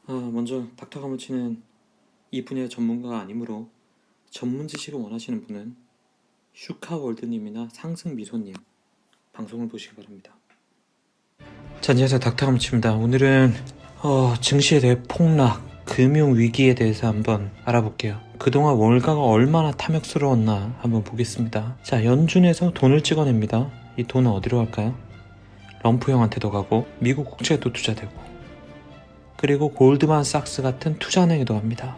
먼저 닥터가무치는 이 분야의 전문가가 아니므로 전문 지식을 원하시는 분은 슈카월드님이나 상승미소님 방송을 보시기 바랍니다. 자, 안녕하세요. 닥터가무치입니다. 오늘은 증시에 대해 폭락, 금융위기에 대해서 한번 알아볼게요. 그동안 월가가 얼마나 탐욕스러웠나 한번 보겠습니다. 자, 연준에서 돈을 찍어냅니다. 이 돈은 어디로 갈까요? 럼프 형한테도 가고 미국 국채에도 투자되고, 그리고 골드만삭스 같은 투자은행에도 갑니다.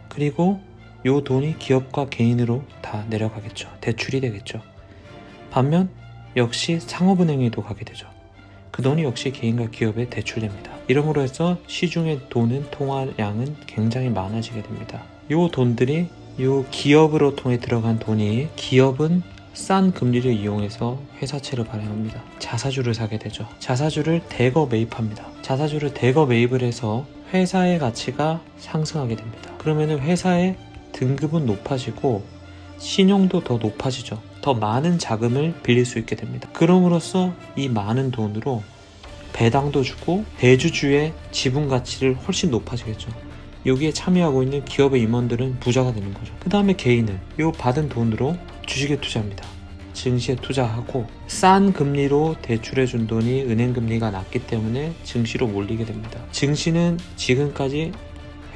그리고 요 돈이 기업과 개인으로 다 내려가겠죠. 대출이 되겠죠. 반면 역시 상업은행에도 가게 되죠. 그 돈이 역시 개인과 기업에 대출됩니다. 이러므로 해서 시중의 돈은 통화량은 굉장히 많아지게 됩니다. 요 돈들이 요 기업으로 통해 들어간 돈이, 기업은 싼 금리를 이용해서 회사채를 발행합니다. 자사주를 사게 되죠. 자사주를 대거 매입합니다. 자사주를 대거 매입을 해서 회사의 가치가 상승하게 됩니다. 그러면 회사의 등급은 높아지고 신용도 더 높아지죠. 더 많은 자금을 빌릴 수 있게 됩니다. 그럼으로써 이 많은 돈으로 배당도 주고 대주주의 지분 가치를 훨씬 높아지겠죠. 여기에 참여하고 있는 기업의 임원들은 부자가 되는 거죠. 그 다음에 개인은 이 받은 돈으로 주식에 투자합니다. 증시에 투자하고 싼 금리로 대출해준 돈이 은행 금리가 낮기 때문에 증시로 몰리게 됩니다. 증시는 지금까지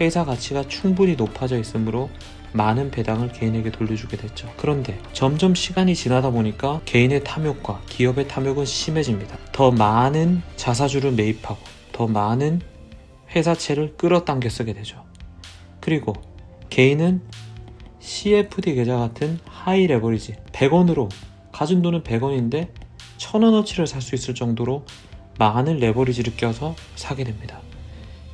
회사 가치가 충분히 높아져 있으므로 많은 배당을 개인에게 돌려주게 됐죠. 그런데 점점 시간이 지나다 보니까 개인의 탐욕과 기업의 탐욕은 심해집니다. 더 많은 자사주를 매입하고 더 많은 회사채를 끌어당겨 쓰게 되죠. 그리고 개인은 CFD 계좌 같은 하이 레버리지, 100원으로 가진 돈은 100원인데 1000원어치를 살 수 있을 정도로 많은 레버리지를 껴서 사게 됩니다.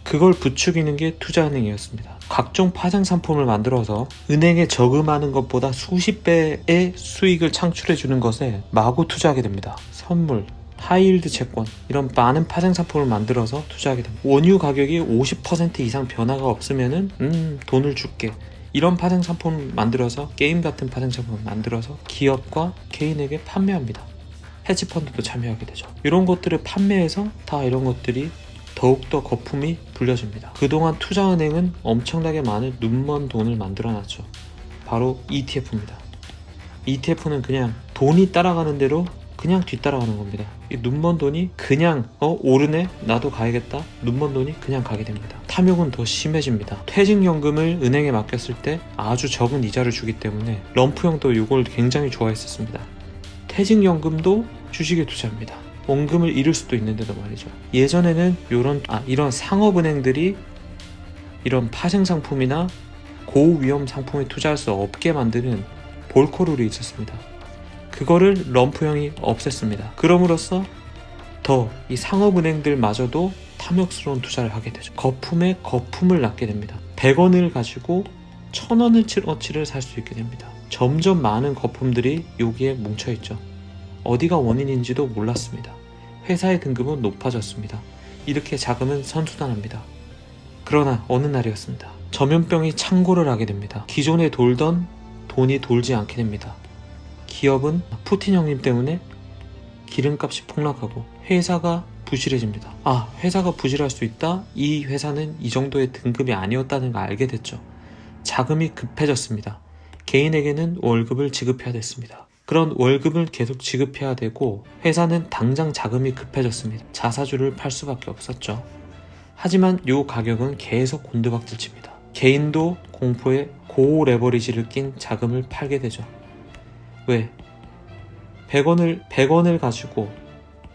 그걸 부추기는 게 투자은행이었습니다. 각종 파생 상품을 만들어서 은행에 저금하는 것보다 수십 배의 수익을 창출해 주는 것에 마구 투자하게 됩니다. 선물, 하이힐드 채권, 이런 많은 파생 상품을 만들어서 투자하게 됩니다. 원유 가격이 50% 이상 변화가 없으면은 돈을 줄게, 이런 파생 상품을 만들어서, 게임 같은 파생 상품을 만들어서 기업과 개인에게 판매합니다. 헤지펀드도 참여하게 되죠. 이런 것들을 판매해서 다 이런 것들이 더욱더 거품이 불려집니다. 그동안 투자은행은 엄청나게 많은 눈먼 돈을 만들어놨죠. 바로 ETF입니다. ETF는 그냥 돈이 따라가는 대로 그냥 뒤따라가는 겁니다. 이 눈먼 돈이 그냥 오르네? 나도 가야겠다? 눈먼 돈이 그냥 가게 됩니다. 탐욕은 더 심해집니다. 퇴직연금을 은행에 맡겼을 때 아주 적은 이자를 주기 때문에 럼프형도 이걸 굉장히 좋아했었습니다. 퇴직연금도 주식에 투자합니다. 원금을 잃을 수도 있는데도 말이죠. 예전에는 이런 상업은행들이 이런 파생상품이나 고위험 상품에 투자할 수 없게 만드는 볼코룰이 있었습니다. 그거를 럼프형이 없앴습니다. 그럼으로써 더 이 상업은행들마저도 탐욕스러운 투자를 하게 되죠. 거품에 거품을 낳게 됩니다. 100원을 가지고 1000원어치를 살 수 있게 됩니다. 점점 많은 거품들이 여기에 뭉쳐있죠. 어디가 원인인지도 몰랐습니다. 회사의 등급은 높아졌습니다. 이렇게 자금은 선순환합니다. 그러나 어느 날이었습니다. 전염병이 창궐을 하게 됩니다. 기존에 돌던 돈이 돌지 않게 됩니다. 기업은 푸틴 형님 때문에 기름값이 폭락하고 회사가 부실해집니다. 회사가 부실할 수 있다? 이 회사는 이 정도의 등급이 아니었다는 걸 알게 됐죠. 자금이 급해졌습니다. 개인에게는 월급을 지급해야 됐습니다. 그런 월급을 계속 지급해야 되고 회사는 당장 자금이 급해졌습니다. 자사주를 팔 수밖에 없었죠. 하지만 이 가격은 계속 곤두박질 칩니다. 개인도 공포에 고 레버리지를 낀 자금을 팔게 되죠. 왜? 100원을 가지고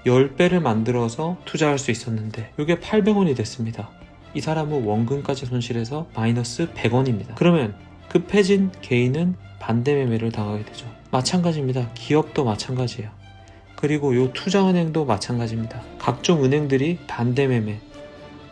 10배를 만들어서 투자할 수 있었는데 이게 800원이 됐습니다. 이 사람은 원금까지 손실해서 마이너스 100원입니다. 그러면 급해진 개인은 반대 매매를 당하게 되죠. 마찬가지입니다. 기업도 마찬가지예요. 그리고 이 투자은행도 마찬가지입니다. 각종 은행들이 반대 매매,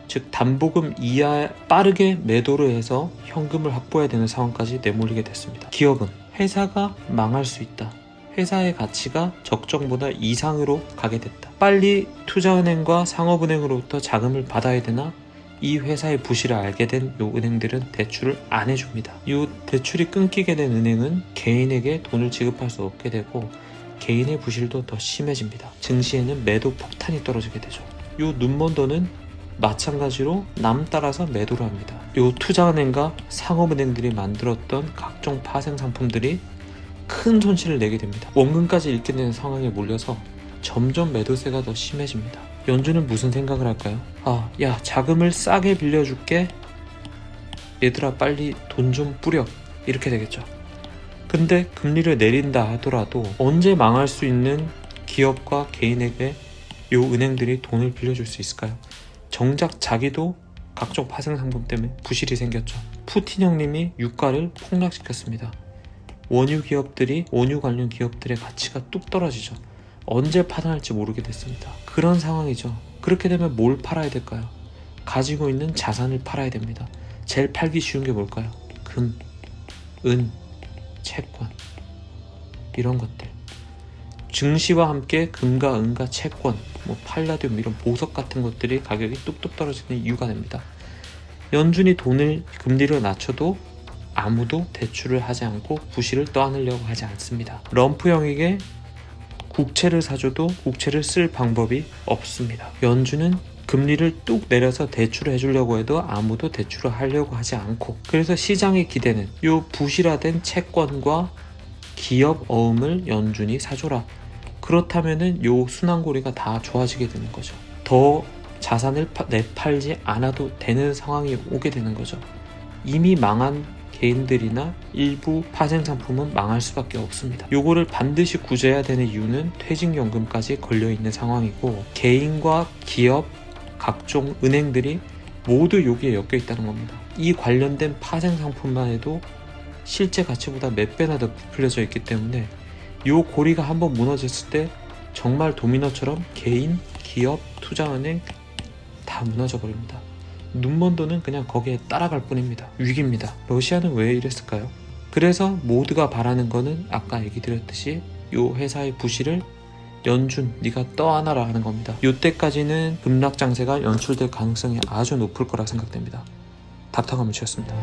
즉 담보금 이하 빠르게 매도를 해서 현금을 확보해야 되는 상황까지 내몰리게 됐습니다. 기업은 회사가 망할 수 있다. 회사의 가치가 적정보다 이상으로 가게 됐다. 빨리 투자은행과 상업은행으로부터 자금을 받아야 되나? 이 회사의 부실을 알게 된 이 은행들은 대출을 안 해줍니다. 이 대출이 끊기게 된 은행은 개인에게 돈을 지급할 수 없게 되고 개인의 부실도 더 심해집니다. 증시에는 매도 폭탄이 떨어지게 되죠. 이 눈먼 돈은 마찬가지로 남 따라서 매도를 합니다. 요 투자은행과 상업은행들이 만들었던 각종 파생 상품들이 큰 손실을 내게 됩니다. 원금까지 잃게 되는 상황에 몰려서 점점 매도세가 더 심해집니다. 연준은 무슨 생각을 할까요? 야, 자금을 싸게 빌려줄게. 얘들아, 빨리 돈 좀 뿌려. 이렇게 되겠죠. 근데 금리를 내린다 하더라도 언제 망할 수 있는 기업과 개인에게 요 은행들이 돈을 빌려줄 수 있을까요? 정작 자기도 각종 파생 상품 때문에 부실이 생겼죠. 푸틴 형님이 유가를 폭락시켰습니다. 원유 관련 기업들의 가치가 뚝 떨어지죠. 언제 파산할지 모르게 됐습니다. 그런 상황이죠. 그렇게 되면 뭘 팔아야 될까요? 가지고 있는 자산을 팔아야 됩니다. 제일 팔기 쉬운 게 뭘까요? 금, 은, 채권, 이런 것들. 증시와 함께 금과 은과 채권, 팔라듐 이런 보석 같은 것들이 가격이 뚝뚝 떨어지는 이유가 됩니다. 연준이 금리를 낮춰도 아무도 대출을 하지 않고 부실을 떠안으려고 하지 않습니다. 럼프 형에게 국채를 사줘도 국채를 쓸 방법이 없습니다. 연준은 금리를 뚝 내려서 대출을 해주려고 해도 아무도 대출을 하려고 하지 않고, 그래서 시장의 기대는 요 부실화된 채권과 기업 어음을 연준이 사줘라. 그렇다면은 요 순환고리가 다 좋아지게 되는 거죠. 더 자산을 내팔지 않아도 되는 상황이 오게 되는 거죠. 이미 망한 개인들이나 일부 파생 상품은 망할 수밖에 없습니다. 요거를 반드시 구제해야 되는 이유는 퇴직연금까지 걸려있는 상황이고, 개인과 기업, 각종 은행들이 모두 여기에 엮여 있다는 겁니다. 이 관련된 파생 상품만 해도 실제 가치보다 몇 배나 더 부풀려져 있기 때문에 요 고리가 한번 무너졌을 때 정말 도미노처럼 개인, 기업, 투자은행 다 무너져 버립니다. 눈먼 돈은 그냥 거기에 따라갈 뿐입니다. 위기입니다. 러시아는 왜 이랬을까요? 그래서 모두가 바라는 거는 아까 얘기 드렸듯이 요 회사의 부실을 연준 네가 떠안아라 하는 겁니다. 요때까지는 급락 장세가 연출될 가능성이 아주 높을 거라 생각됩니다. 닥터가무치였습니다.